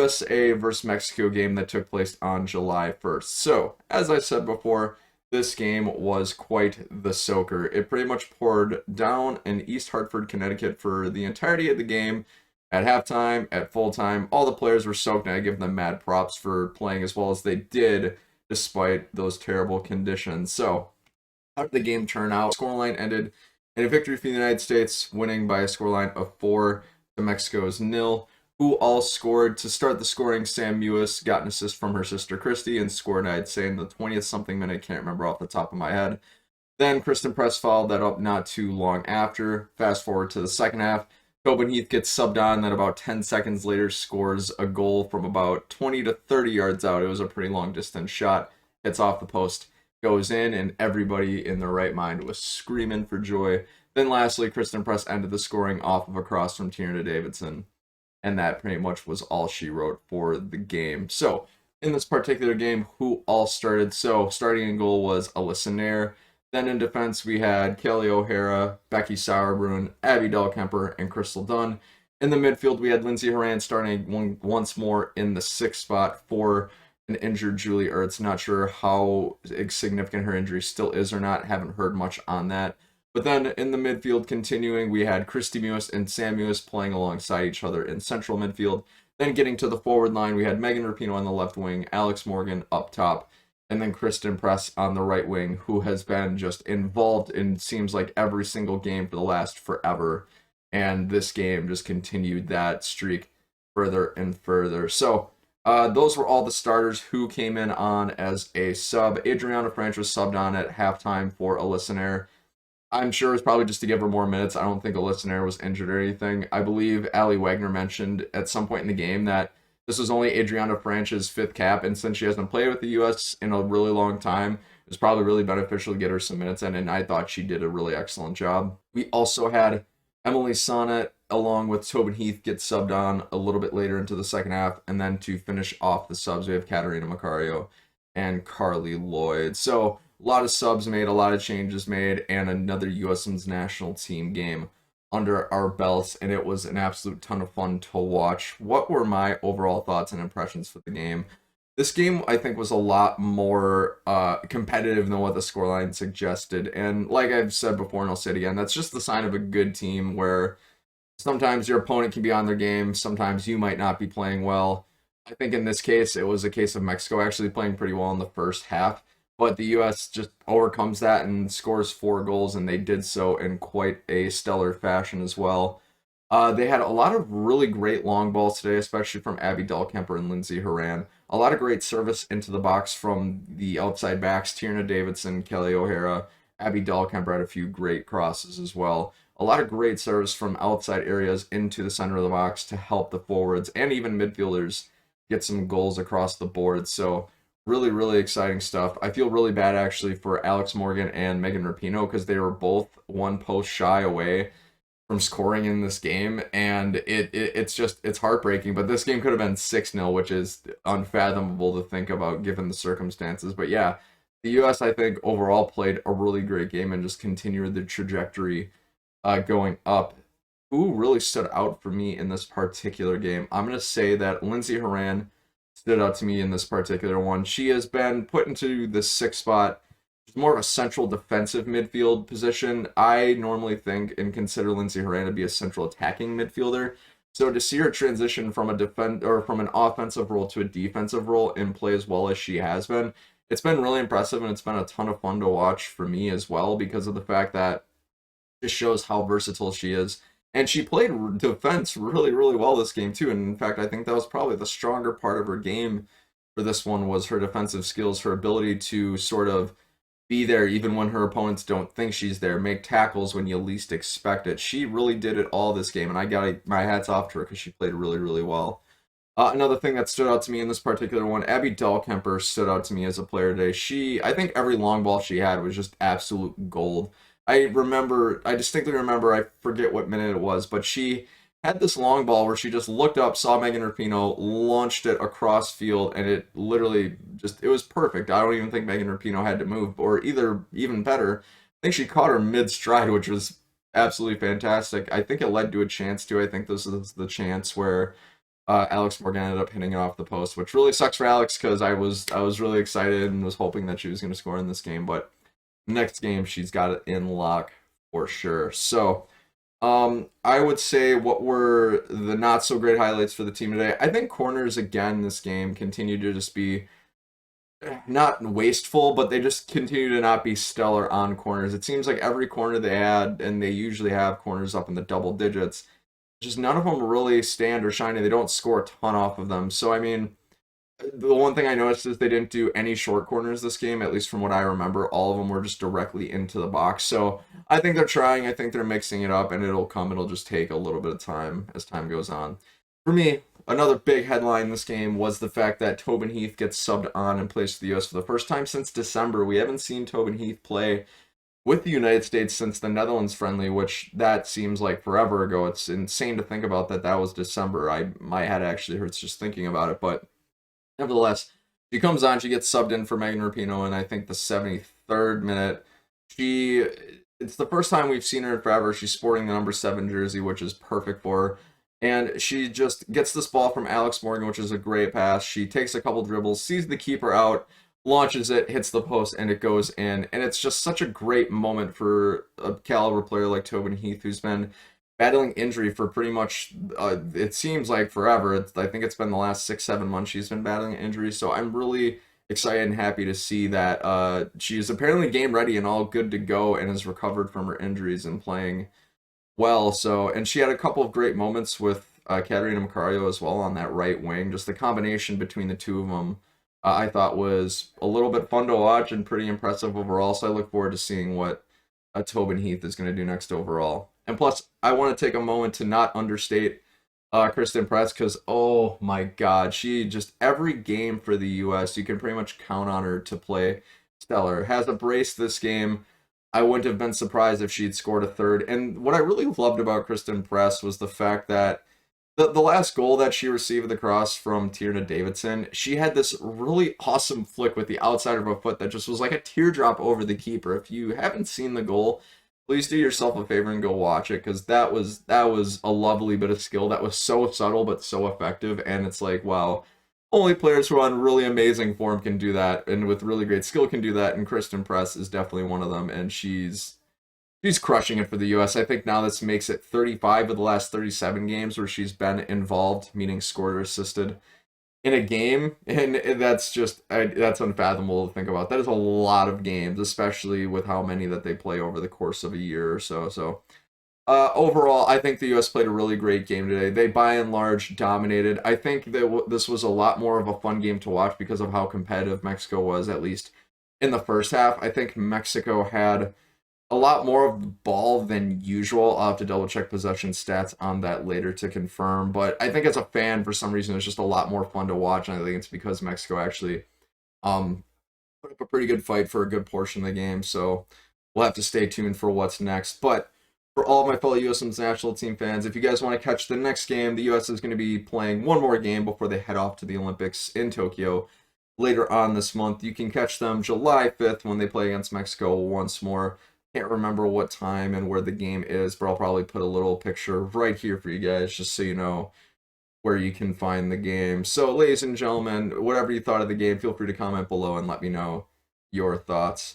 USA versus Mexico game that took place on July 1st. So, as I said before, this game was quite the soaker. It pretty much poured down in East Hartford, Connecticut for the entirety of the game. At halftime, at full time, all the players were soaked, and I give them mad props for playing as well as they did despite those terrible conditions. So, how did the game turn out? Scoreline ended in a victory for the United States, winning by a scoreline of 4 to Mexico's 0. Who all scored to start the scoring? Sam Mewis got an assist from her sister Christy and scored, I'd say, in the 20th something minute. Can't remember off the top of my head. Then Kirsten Press followed that up not too long after. Fast forward to the second half. Tobin Heath gets subbed on, then about 10 seconds later scores a goal from about 20 to 30 yards out. It was a pretty long distance shot. Hits off the post, goes in, and everybody in their right mind was screaming for joy. Then lastly, Kirsten Press ended the scoring off of a cross from Tierna Davidson. And that pretty much was all she wrote for the game. So, in this particular game, who all started? So, starting in goal was Alyssa Nair. Then in defense, we had Kelly O'Hara, Becky Sauerbrunn, Abby Dahlkemper, and Crystal Dunn. In the midfield, we had Lindsey Horan starting once more in the 6th spot for an injured Julie Ertz. Not sure how significant her injury still is or not. Haven't heard much on that. But then in the midfield, continuing, we had Christy Mewis and Sam Mewis playing alongside each other in central midfield. Then getting to the forward line, we had Megan Rapinoe on the left wing, Alex Morgan up top, and then Kirsten Press on the right wing, who has been just involved in seems like every single game for the last forever. And this game just continued that streak further and further. So those were all the starters who came in on as a sub. Adriana Franch was subbed on at halftime for Alyssa Nair. I'm sure it's probably just to give her more minutes. I don't think Alyssa Nair was injured or anything. I believe Allie Wagner mentioned at some point in the game that this was only Adriana Franch's 5th cap, and since she hasn't played with the U.S. in a really long time, it was probably really beneficial to get her some minutes in, and I thought she did a really excellent job. We also had Emily Sonnet along with Tobin Heath get subbed on a little bit later into the second half, and then to finish off the subs, we have Katarina Macario and Carly Lloyd. So, a lot of subs made, a lot of changes made, and another U.S. Women's national team game under our belts, and it was an absolute ton of fun to watch. What were my overall thoughts and impressions for the game? This game, I think, was a lot more competitive than what the scoreline suggested, and like I've said before, and I'll say it again, that's just the sign of a good team where sometimes your opponent can be on their game, sometimes you might not be playing well. I think in this case, it was a case of Mexico actually playing pretty well in the first half, but the U.S. just overcomes that and scores 4 goals, and they did so in quite a stellar fashion as well. They had a lot of really great long balls today, especially from Abby Dahlkemper and Lindsey Horan. A lot of great service into the box from the outside backs, Tierna Davidson, Kelly O'Hara. Abby Dahlkemper had a few great crosses as well. A lot of great service from outside areas into the center of the box to help the forwards and even midfielders get some goals across the board. So, really, really exciting stuff. I feel really bad actually for Alex Morgan and Megan Rapinoe because they were both one post shy away from scoring in this game, and it's heartbreaking. But this game could have been 6-0, which is unfathomable to think about given the circumstances. But yeah, the U.S. I think overall played a really great game and just continued the trajectory going up. Who really stood out for me in this particular game? I'm gonna say that Lindsey Horan stood out to me in this particular one. She has been put into the 6th spot. It's more of a central defensive midfield position. I normally think and consider Lindsey Horan to be a central attacking midfielder. So to see her transition from from an offensive role to a defensive role and play as well as she has been, it's been really impressive, and it's been a ton of fun to watch for me as well because of the fact that it shows how versatile she is. And she played defense really, really well this game, too. And in fact, I think that was probably the stronger part of her game for this one was her defensive skills, her ability to sort of be there even when her opponents don't think she's there, make tackles when you least expect it. She really did it all this game, and I got my hats off to her because she played really, really well. Another thing that stood out to me in this particular one, Abby Dahlkemper stood out to me as a player today. I think every long ball she had was just absolute gold. I distinctly remember, I forget what minute it was, but she had this long ball where she just looked up, saw Megan Rapinoe, launched it across field, and it literally it was perfect. I don't even think Megan Rapinoe had to move, or even better, I think she caught her mid-stride, which was absolutely fantastic. I think it led to a chance too. I think this is the chance where Alex Morgan ended up hitting it off the post, which really sucks for Alex because I was really excited and was hoping that she was going to score in this game. But next game, she's got it in lock for sure. So I would say what were the not so great highlights for the team today? I think corners again this game continue to just be not wasteful, but they just continue to not be stellar on corners. It seems like every corner they had, and they usually have corners up in the double digits, just none of them really stand or shine, and they don't score a ton off of them. So I mean, the one thing I noticed is they didn't do any short corners this game, at least from what I remember. All of them were just directly into the box. So I think they're trying. I think they're mixing it up, and it'll come. It'll just take a little bit of time as time goes on. For me, another big headline in this game was the fact that Tobin Heath gets subbed on and plays for the U.S. for the first time since December. We haven't seen Tobin Heath play with the United States since the Netherlands friendly, which that seems like forever ago. It's insane to think about that. That was December. My head actually hurts just thinking about it, but nevertheless, she comes on, she gets subbed in for Megan Rapinoe in I think the 73rd minute. It's the first time we've seen her in forever. She's sporting the number 7 jersey, which is perfect for her. And she just gets this ball from Alex Morgan, which is a great pass. She takes a couple dribbles, sees the keeper out, launches it, hits the post, and it goes in. And it's just such a great moment for a caliber player like Tobin Heath, who's been battling injury for pretty much, it seems like forever. I think it's been the last 6-7 months she's been battling injury. So I'm really excited and happy to see that she's apparently game ready and all good to go and has recovered from her injuries and playing well. So, and she had a couple of great moments with Katerina Macario as well on that right wing. Just the combination between the two of them, I thought was a little bit fun to watch and pretty impressive overall. So I look forward to seeing what Tobin Heath is going to do next overall. And plus, I want to take a moment to not understate Kirsten Press because, oh my God, she just every game for the U.S., you can pretty much count on her to play stellar. Has a brace this game. I wouldn't have been surprised if she'd scored a third. And what I really loved about Kirsten Press was the fact that the last goal that she received the cross from Tierna Davidson, she had this really awesome flick with the outside of her foot that just was like a teardrop over the keeper. If you haven't seen the goal, please do yourself a favor and go watch it because that was a lovely bit of skill that was so subtle but so effective. And it's like, wow, only players who are on really amazing form can do that, and with really great skill can do that. And Kirsten Press is definitely one of them, and she's crushing it for the U.S. I think now this makes it 35 of the last 37 games where she's been involved, meaning scored or assisted in a game, and that's unfathomable to think about. That is a lot of games, especially with how many that they play over the course of a year or so. So overall, I think the U.S. played a really great game today. They, by and large, dominated. I think that this was a lot more of a fun game to watch because of how competitive Mexico was, at least in the first half. I think Mexico had a lot more of the ball than usual. I'll have to double check possession stats on that later to confirm. But I think as a fan, for some reason, it's just a lot more fun to watch. And I think it's because Mexico actually put up a pretty good fight for a good portion of the game. So we'll have to stay tuned for what's next. But for all of my fellow U.S. Women's national team fans, if you guys want to catch the next game, the U.S. is going to be playing one more game before they head off to the Olympics in Tokyo later on this month. You can catch them July 5th when they play against Mexico once more. Can't remember what time and where the game is, but I'll probably put a little picture right here for you guys just so you know where you can find the game. So, ladies and gentlemen, whatever you thought of the game, feel free to comment below and let me know your thoughts.